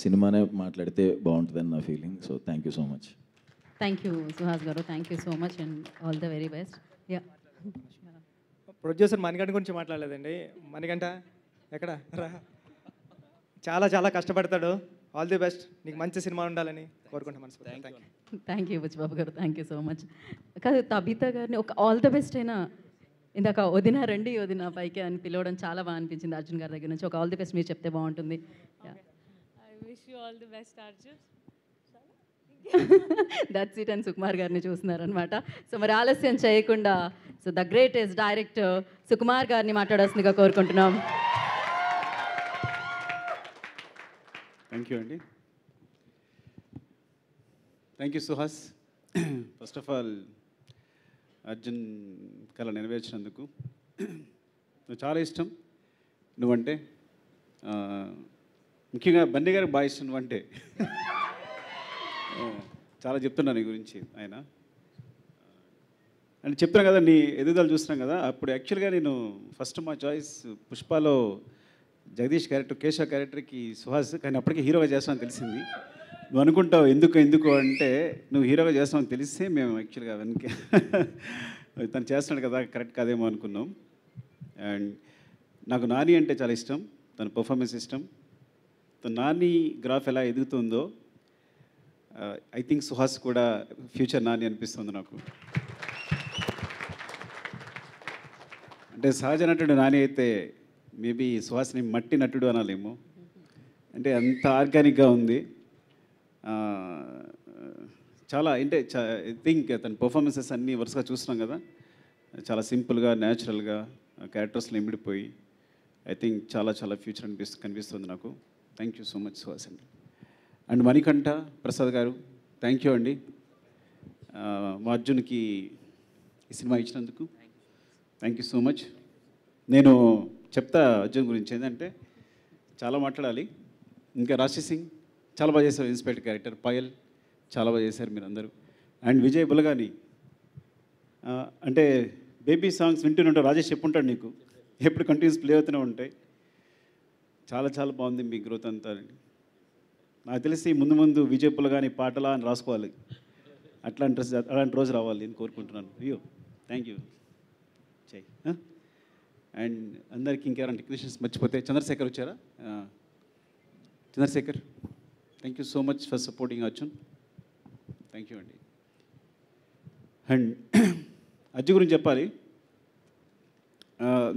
సినిమానే మాట్లాడితే బాగుంటుందని నా feeling. So thank you so much. Thank you Suhas గారు, thank you so much and all the very best. Yeah, producer Manikanta గురించి మాట్లాడలేదండి. మణికంఠ ఎక్కడ రా, చాలా చాలా కష్టపడతాడు. ఆల్ ది బెస్ట్, నీకు మంచి సినిమా ఉండాలని కోరుకుంటాం మనస్ఫూర్తిగా. థ్యాంక్ యూ బుచ్చిబాబు గారు, థ్యాంక్ యూ సో మచ్. కాదు, తబిత గారిని ఒక ఆల్ ద బెస్ట్ అయినా ఇందాక వదిన రండి వదిన పైకి అని పిలవడం చాలా బాగా అనిపించింది అర్జున్ గారి దగ్గర నుంచి. ఒక ఆల్ ది బెస్ట్ మీరు చెప్తే బాగుంటుంది. I wish you all the best, Arjun. That's it అని సుకుమార్ గారిని చూస్తున్నారనమాట. సో మరి ఆలస్యం చేయకుండా so the greatest director Sukumar గారిని మాట్లాడాల్సిందిగా కోరుకుంటున్నాం. థ్యాంక్ యూ అండి. Thank you Suhas. First of all Arjun కళ నెరవేర్చినందుకు నువ్వు చాలా ఇష్టం. నువ్వంటే ముఖ్యంగా బన్నీ గారికి బాగా ఇష్టం. నువ్వంటే చాలా చెప్తున్నా నీ గురించి ఆయన. అని చెప్తున్నాను కదా, నీ ఎదుగుదల చూస్తున్నాం కదా. అప్పుడు యాక్చువల్గా నేను ఫస్ట్ మా చాయిస్ పుష్పలో జగదీష్ క్యారెక్టర్, కేశవ్ క్యారెక్టర్కి సుహాస్, కానీ అప్పటికే హీరోగా చేస్తామని తెలిసింది. నువ్వు అనుకుంటావు ఎందుకు అంటే నువ్వు హీరోగా చేస్తామని తెలిస్తే మేము యాక్చువల్గా వెనక తను చేస్తున్నాడు కదా కరెక్ట్ కాదేమో అనుకున్నాం. అండ్ నాకు నాని అంటే చాలా ఇష్టం, తన పర్ఫార్మెన్స్ ఇష్టం. తన నాని గ్రాఫ్ ఎలా ఎదుగుతుందో ఐ థింక్ సుహాస్ కూడా ఫ్యూచర్ నాని అనిపిస్తుంది నాకు. అంటే సహజ నటుడు నాని అయితే మేబీ సుహాస్ని మట్టి నటుడు అనాలేమో. అంటే అంత ఆర్గానిక్గా ఉంది. చాలా అంటే ఐ థింక్ తన పర్ఫార్మెన్సెస్ అన్నీ వరుసగా చూస్తున్నాం కదా, చాలా సింపుల్గా న్యాచురల్గా క్యారెక్టర్స్లో ఇమిడిపోయి ఐ థింక్ చాలా చాలా ఫ్యూచర్ కనిపిస్తుంది నాకు. Thank you so much Suhas అండి. అండ్ మణికంఠ ప్రసాద్ గారు థ్యాంక్ యూ అండి. మా అర్జున్కి ఈ సినిమా ఇచ్చినందుకు థ్యాంక్ యూ సో మచ్. నేను చెప్తా అర్జున్ గురించి ఏంటంటే చాలా మాట్లాడాలి. ఇంకా రాశి సింగ్ చాలా బాగా చేశారు, ఇన్స్పెక్టర్ క్యారెక్టర్. పాయల్ చాలా బాగా చేశారు మీరు అందరూ. అండ్ విజయ్ బులగాని అంటే బేబీ సాంగ్స్ వింటూనే రాజేష్ చెప్పుంటాడు నీకు, ఎప్పుడు కంటిన్యూస్ ప్లే అవుతూనే ఉంటాయి. చాలా చాలా బాగుంది మీ గ్రోత్ అంతా. నాకు తెలిసి ముందు ముందు విజయ్ బులగాని పాటలా అని రాసుకోవాలి. అలాంటి రోజు రావాలి అని కోరుకుంటున్నాను. అయ్యో థ్యాంక్ యూ చెయ్. అండ్ అందరికీ ఇంకెవరైనా టెక్నీషియన్స్ మర్చిపోతే చంద్రశేఖర్ వచ్చారా? Chandrasekhar thank you so much for supporting Arjun. Thank you అండి. అండ్ అర్జున్ గురించి చెప్పాలి.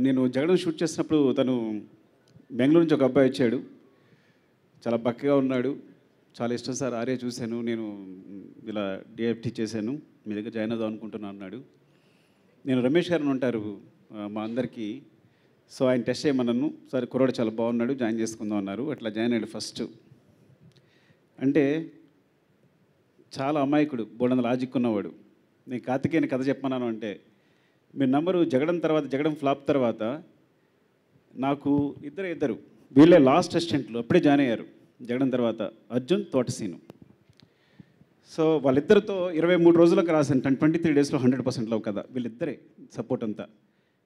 నేను జగడం షూట్ చేసినప్పుడు తను బెంగళూరు నుంచి ఒక అబ్బాయి వచ్చాడు. చాలా బక్కగా ఉన్నాడు. చాలా ఇష్టం సార్ ఆర్య చూశాను, నేను ఇలా డిఎఫ్టీ చేశాను, మీ దగ్గర జాయిన్ అవుదాం అనుకుంటున్నాను అన్నాడు. నేను రమేష్ గారిని ఉంటారు మా అందరికీ, సో ఆయన టెస్ట్ చేయమన్నాను. సరే కుర్రాడు చాలా బాగున్నాడు, జాయిన్ చేసుకుందాం అన్నారు. అట్లా జాయిన్ అయ్యాడు ఫస్ట్. అంటే చాలా అమాయకుడు, బోల్డంత లాజిక్ ఉన్నవాడు. నేను కార్తికేయని కథ చెప్పమన్నాను అంటే మీరు నంబరు జగడం ఫ్లాప్ తర్వాత నాకు ఇద్దరు వీళ్ళే లాస్ట్ అసిస్టెంట్లు అప్పుడే జాయిన్ అయ్యారు. జగడం తర్వాత అర్జున్, తోటసీను. సో వాళ్ళిద్దరితో 23 రోజులకు రాశాను. 23 డేస్లో 100% లవ్ కదా. వీళ్ళిద్దరే సపోర్ట్ అంతా,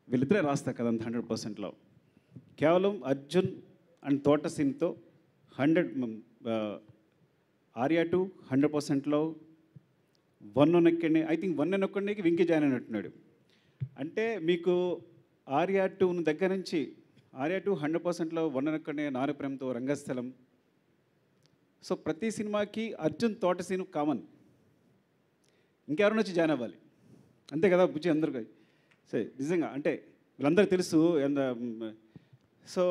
వీళ్ళిద్దరే రాస్తారు కదా అంత 100% లవ్. కేవలం అర్జున్ అండ్ తోటసీన్తో 100 ఆర్యా 2 100% లవ్. 1 ఎక్కడనే ఐ థింక్ 1 ఒక్కడికి వెంకీ జాయిన్ అయినట్టున్నాడు. అంటే మీకు ఆర్యా 2 దగ్గర నుంచి ఆర్యా 2 100%లో 1 ఒక్కడనే, నారు ప్రేమతో, రంగస్థలం. సో ప్రతి సినిమాకి అర్జున్, తోటసీను కామన్. ఇంకెవరైనా వచ్చి జాయిన్ అవ్వాలి అంతే కదా బుజ్జి అందరికీ. సరే నిజంగా అంటే వీళ్ళందరికీ తెలుసు. సో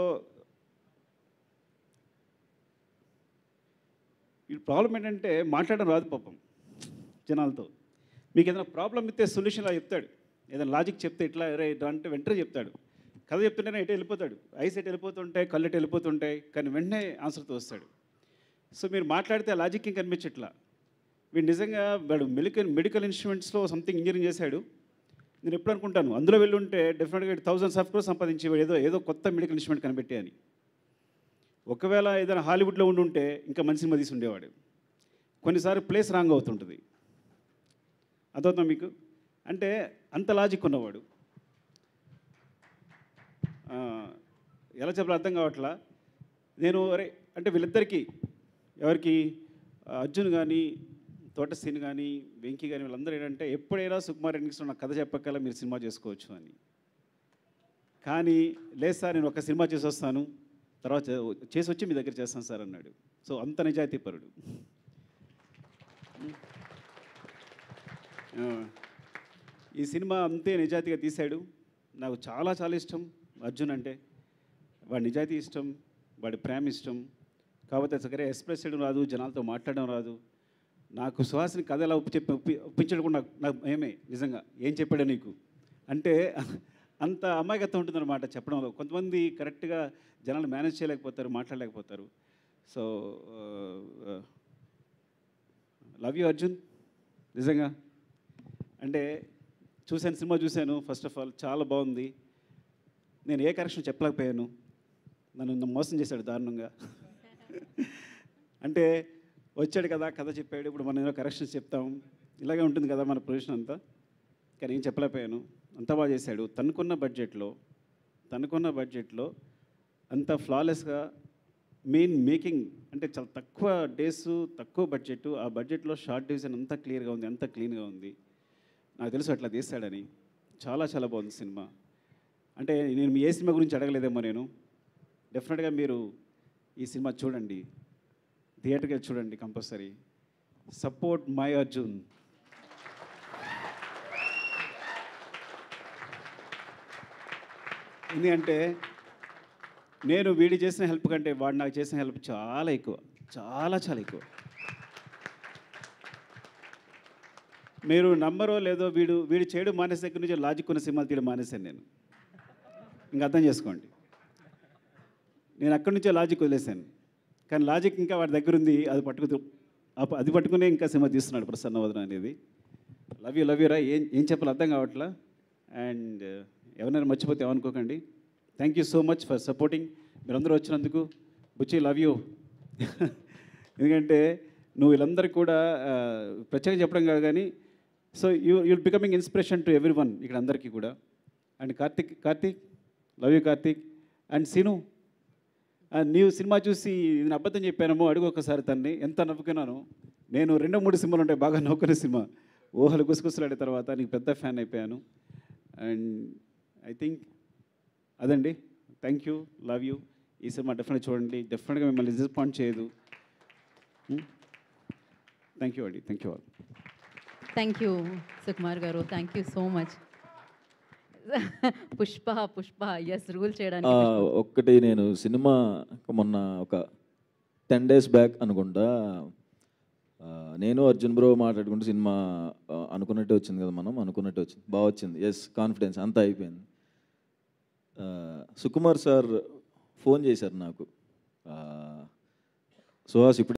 ఈ ప్రాబ్లం ఏంటంటే మాట్లాడడం రాదు పాపం జనాలతో. మీకు ఏదైనా ప్రాబ్లం ఇస్తే సొల్యూషన్ అలా చెప్తాడు. ఏదైనా లాజిక్ చెప్తే ఇట్లా అంటే వెంటనే చెప్తాడు. కథ చెప్తుంటేనే ఎటు వెళ్ళిపోతాడు, ఐస్ ఎటు వెళ్ళిపోతుంటాయి, కళ్ళు ఎటు వెళ్ళిపోతుంటాయి, కానీ వెంటనే ఆన్సర్తో వస్తాడు. సో మీరు మాట్లాడితే ఆ లాజిక్ ఏం కనిపించట్లా. వీడు నిజంగా వాడు మెడికల్ ఇన్స్ట్రుమెంట్స్లో సంథింగ్ ఇంజనీరింగ్ చేశాడు. నేను ఎప్పుడు అనుకుంటాను అందులో వెళ్ళి ఉంటే డెఫినెట్గా 1000 ఆఫ్ క్రోర్స్ సంపాదించి ఏదో కొత్త మెడికల్ ఇన్స్ట్రుమెంట్ కనిపెట్టే అని. ఒకవేళ ఏదైనా హాలీవుడ్లో ఉంటే ఇంకా మంచి సినిమా తీసి ఉండేవాడు. కొన్నిసార్లు ప్లేస్ రాంగ్ అవుతుంటుంది. అదవుతాం మీకు. అంటే అంత లాజిక్ ఉన్నవాడు. ఎలా చెప్పాలో అర్థం కావట్లా. నేను అంటే వీళ్ళిద్దరికీ ఎవరికి అర్జున్ కానీ తోట సీన్ కానీ వెంకీ కానీ వీళ్ళందరూ ఏంటంటే ఎప్పుడైనా సుకుమార్ ఎన్నికలో నాకు కథ చెప్పక్కల మీరు సినిమా చేసుకోవచ్చు అని. కానీ లేదు సార్ నేను ఒక సినిమా చేసి వస్తాను, తర్వాత చేసి వచ్చి మీ దగ్గర చేస్తాను సార్ అన్నాడు. సో అంత నిజాయితీ పరుడు. ఈ సినిమా అంతే నిజాయితీగా తీశాడు. నాకు చాలా చాలా ఇష్టం అర్జున్ అంటే. వాడి నిజాయితీ ఇష్టం, వాడి ప్రేమ ఇష్టం. కాకపోతే సరే ఎక్స్ప్రెస్ చేయడం రాదు, జనాలతో మాట్లాడడం రాదు. నాకు సుహాసిని కథ ఎలా ఒప్పించడం కూడా నాకు ఏమే నిజంగా ఏం చెప్పాడు నీకు అంటే అంత అమాయకత్వం ఉంటుందన్నమాట చెప్పడంలో. కొంతమంది కరెక్ట్గా జనాలు మేనేజ్ చేయలేకపోతారు, మాట్లాడలేకపోతారు. So love you Arjun. నిజంగా అంటే సినిమా చూశాను. ఫస్ట్ ఆఫ్ ఆల్ చాలా బాగుంది. నేను ఏ కరెక్షన్ చెప్పలేకపోయాను, నన్ను మోసం చేశాడు దారుణంగా. అంటే వచ్చాడు కదా కథ చెప్పాడు, ఇప్పుడు మనం ఏదో కరెక్షన్స్ చెప్తాం, ఇలాగే ఉంటుంది కదా మన ప్రొఫెషన్ అంతా. కానీ ఏం చెప్పలేకపోయాను. అంత బాగా చేశాడు. తనుకున్న బడ్జెట్లో అంత ఫ్లాలెస్గా మేకింగ్ అంటే చాలా తక్కువ డేస్, తక్కువ బడ్జెట్. ఆ బడ్జెట్లో షార్ట్ డివిజన్ అంతా క్లియర్గా ఉంది, అంత క్లీన్గా ఉంది. నాకు తెలుసు అట్లా తీస్తాడని. చాలా చాలా బాగుంది సినిమా. అంటే నేను ఏ సినిమా గురించి అడగలేదేమో నేను. డెఫినెట్గా మీరు ఈ సినిమా చూడండి, థియేటర్కి చూడండి కంపల్సరీ. Support my Arjun. ఎందుకంటే నేను వీడి చేసిన హెల్ప్ కంటే వాడు నాకు చేసిన హెల్ప్ చాలా ఎక్కువ, చాలా చాలా ఎక్కువ. మీరు నమ్మరో లేదో, వీడు చేయడం మానేసే దగ్గర నుంచి లాజిక్ ఉన్న సినిమాలు తీయడం మానేశాను నేను. ఇంకా అర్థం చేసుకోండి. నేను అక్కడి నుంచే లాజిక్ వదిలేశాను. కానీ లాజిక్ ఇంకా వాడి దగ్గర ఉంది, అది పట్టుకునే ఇంకా సినిమా తీస్తున్నాడు ప్రసన్నవదన అనేది. లవ్ యూ రా. ఏం చెప్పాలి అర్థం కావట్లా. అండ్ ఎవరైనా మర్చిపోతే ఏమనుకోకండి. Thank you so much for supporting. మీరందరూ వచ్చినందుకు. Buchi love you. ఎందుకంటే నువ్వు వీళ్ళందరికీ కూడా ప్రత్యేకంగా చెప్పడం కాదు కానీ, so you'll becoming inspiration to everyone ఇక్కడ అందరికీ కూడా. And Karthik love you Karthik. And Seenu, నీవు సినిమా చూసి నేను అబద్ధం చెప్పానేమో అడుగు ఒకసారి తన్ని. ఎంత నవ్వుకున్నాను నేను. 2-3 సినిమాలు ఉంటాయి బాగా నవ్వుకునే సినిమా. ఊహలు గుసగుసలాడే తర్వాత నీకు పెద్ద ఫ్యాన్ అయిపోయాను. అండ్ ఐ థింక్ అదండి. Thank you, love you. ఈ సినిమా డెఫినెట్గా చూడండి. డెఫినెట్గా మిమ్మల్ని డిసప్పాయింట్ చేయదు. థ్యాంక్ యూ అండి. Thank you all. Thank you Sukumar గారు. Thank you so much. Pushpa ఎస్ రూల్ చేయడానికి ఒక్కటి నేను సినిమా మొన్న ఒక 10 days బ్యాక్ అనుకుంటా, నేను అర్జున్ బ్రో మాట్లాడుకుంటూ సినిమా అనుకున్నట్టే వచ్చింది కదా, మనం అనుకున్నట్టే వచ్చింది, బాగా వచ్చింది. ఎస్, కాన్ఫిడెన్స్ అంతా అయిపోయింది. సుకుమార్ సార్ ఫోన్ చేశారు నాకు, సుహాస్ ఇప్పుడు